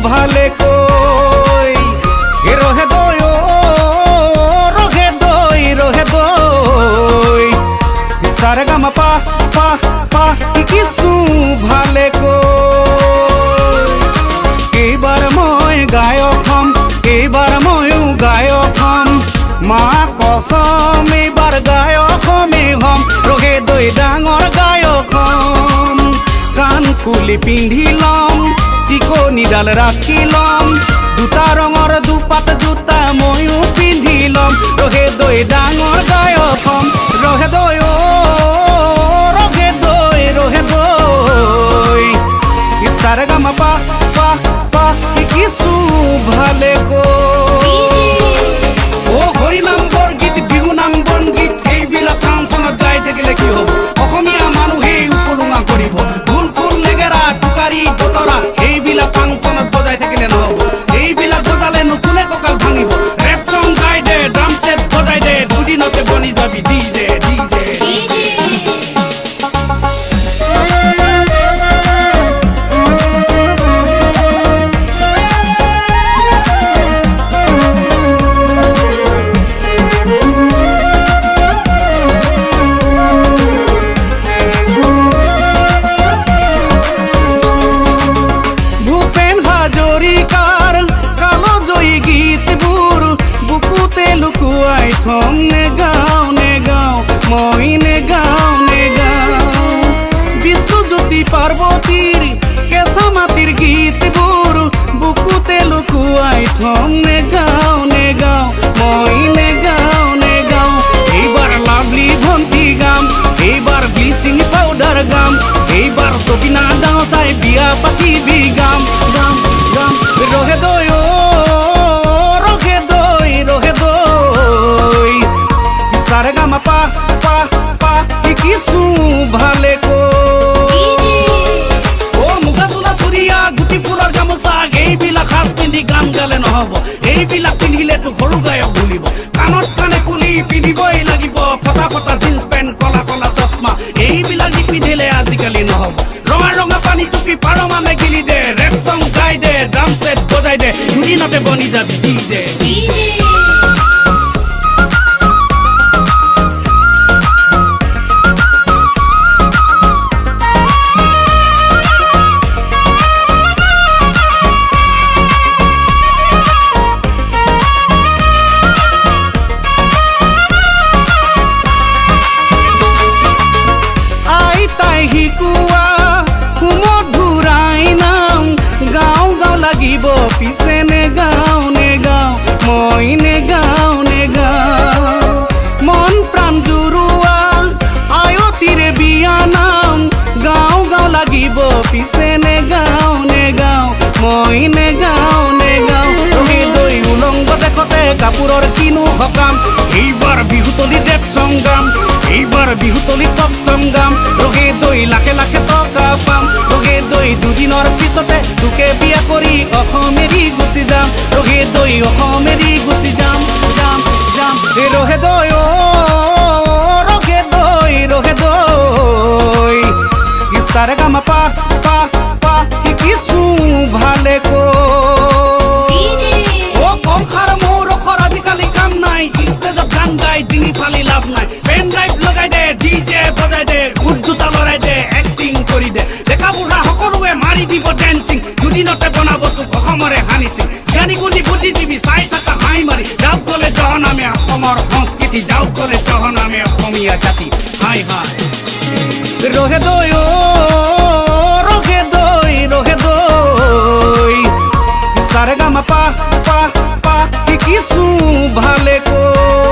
ভালে কই রহে দই রহে দই সারে গামা পা পা পা কিছু ভালে কই এইবার মই গায়ক হম এইবার ময়ো গায়ক হম মা কসম এইবার গায়ক হমেই হম রহে দই ডাঙৰ গায়ক হম কাণ ফুলি পিন্ধি লম টিকনিডাল ৰাখি লম দুটা ৰঙৰ দুপাত জোতা ময়ো পিন্ধি লম ৰহে দৈ ডাঙৰ গায়ক হম ৰহে দৈ ৰহে দৈ ইছাৰে গামা পা পা পা কিছু ভালে কই অ হৰি নাম বৰগীত বিহু নাম বনগীত এইবিলাক ফাংচনত গাই থাকিলে কি হ'ব অসমীয়া মানুহে উপলুঙা কৰিব ঢোল খোল নেগেৰা টুকাৰী বতৰা এইবিলাক ফাংচনত বজাই থাকিলে নহ'ব এইবিলাক বজালে নুতুনে কঁকাল ভাঙিব ৰেপ চং গাই দে ড্ৰাম ছেট বজাই দে দুদিনতে বনি যাবি ডিজে ডিজে থম নেগাও মই নেগাও বিষ্ণুজ্যোতি পাৰ্বতীৰ কেঁচা মাটিৰ গীতবোৰ বুকুতে লুকুৱাই থম নেগাও মই নেগাও এইবাৰ লাভলি ভণ্টি গাম এইবাৰ ব্লিচিং পাউডাৰ গাম এইবাৰ তপিনা ডাও চাই বিয়া পাতিবি গাম ৰহে দৈ সারে গামা পা পা পা কিছু ভালে কই ও মুগা চোলা চুৰিয়া গুটি ফুলৰ গামোচা এইবিলাক সাজ পিন্ধি গান গালে নহ'ব এইবিলাক পিন্ধিলেতো সৰু গায়ক ভুলিব কাণত কাণে কুলি পিন্ধিবই লাগিব ফটা ফটা জিন্স পেণ্ট কলা কলা চশমা এইবিলাক নিপিন্ধিলে আজিকালি নহ'ব ৰঙা ৰঙা পানী টুপি পাৰ মানে গিলি দে ৰেপ চং গাই দে ড্ৰাম ছেট বজাই দে দুদিনতে বনি যাবি ডিজে পিছে নেগাও মই নেগাও মন প্ৰাণ জুৰুৱা আয়তীৰে বিয়া নাম গাঁও লাগিব পিছে নেগাও মই নেগাও ৰহি দৈ উলংগ দেখতে কাপোৰৰ কিনো সকাম এইবাৰ বিহুতলি দেৱ সংগ্ৰাম এইবাৰ বিহুতলি টপ সংগ্ৰাম ৰহি দৈ লাখে লাখে টকা পাম ৰহি দৈ দুদিনৰ পিছতে তোকে বিয়া কৰি অসমেৰি গুচি যাম ৰহি দৈ অসমেৰি গুচি যাম ৰহে দৈ ইছাৰে গামা পা পা পা কিছু ভালে কই ও কম খাৰ মোৰ ৰখৰ আজিকালি কাম নাই ষ্টেজত গান গাই ডিঙি ফালি লাভ নাই পেন ড্ৰাইভ লগাই দে ডিজে বজাই দে বুট জোতা লৰাই দে এক্টিং কৰি দে ডেকা বুঢ়া সকলোৱে মাৰি দিব ডেন্সিং দুদিনতে বনাব তোক অসমৰে হানিচিং গানি গুণি বুদ্ধিজীৱী চাই থকা হাই মাৰি যাওক গ'লে জহনামে অসমৰ সংস্কৃতি যাওক গ'লে জহনামে অসমীয়া জাতি হাই ৰহে দৈ সাৰে গামা পা পা পা কিছু ভালে কই